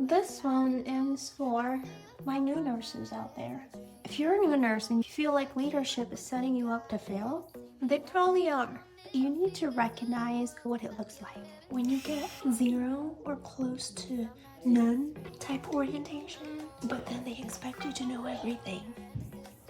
This one is for my new nurses out there. If you're a new nurse and you feel like leadership is setting you up to fail, they probably are. You need to recognize what it looks like. When you get zero or close to none type orientation, but then they expect you to know everything.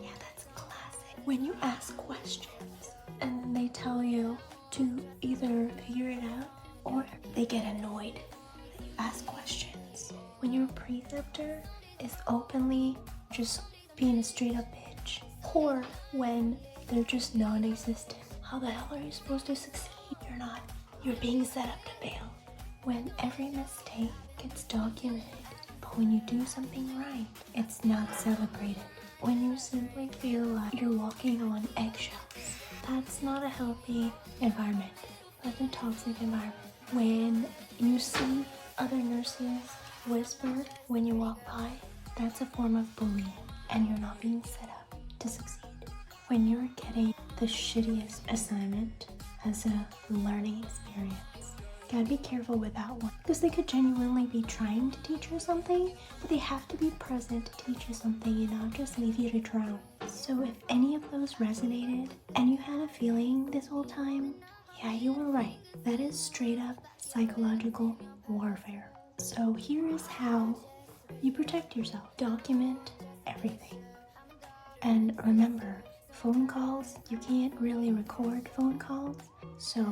Yeah, that's classic. When you ask questions and they tell you to either figure it out or they get annoyed that you ask questions. When your preceptor is openly just being a straight up bitch, or when they're just non-existent. How the hell are you supposed to succeed? You're not. You're being set up to fail. When every mistake gets documented, but when you do something right, it's not celebrated. When you simply feel like you're walking on eggshells, that's not a healthy environment. That's a toxic environment. When you see other nurses whisper when you walk by, that's a form of bullying, and you're not being set up to succeed. When you're getting the shittiest assignment as a learning experience, gotta be careful with that one, because they could genuinely be trying to teach you something, but they have to be present to teach you something and not just leave you to drown. So if any of those resonated and you had a feeling this whole time, yeah, you were right. That is straight up psychological warfare. So here is how you protect yourself. Document everything. And remember, phone calls, you can't really record phone calls. So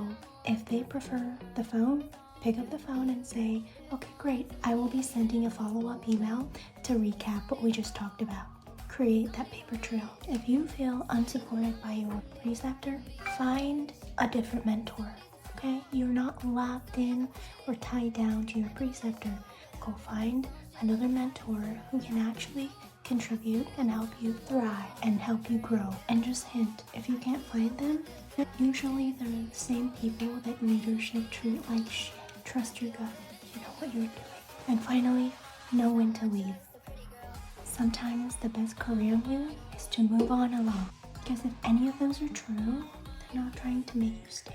if they prefer the phone, pick up the phone and say, okay, great, I will be sending a follow-up email to recap what we just talked about. Create that paper trail. If you feel unsupported by your preceptor, find a different mentor. Okay? You're not locked in or tied down to your preceptor. Go find another mentor who can actually contribute and help you thrive and help you grow. And just hint, if you can't find them, usually they're the same people that leadership treat like shit. Trust your gut. You know what you're doing. And finally, know when to leave. Sometimes the best career move is to move on alone. Because if any of those are true, they're not trying to make you stay.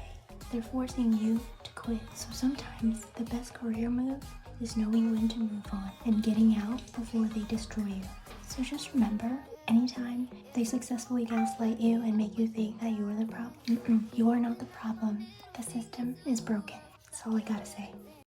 They're forcing you to quit. So sometimes the best career move is knowing when to move on and getting out before they destroy you. So just remember, anytime they successfully gaslight you and make you think that you're the problem, you are not the problem. The system is broken. That's all I gotta say.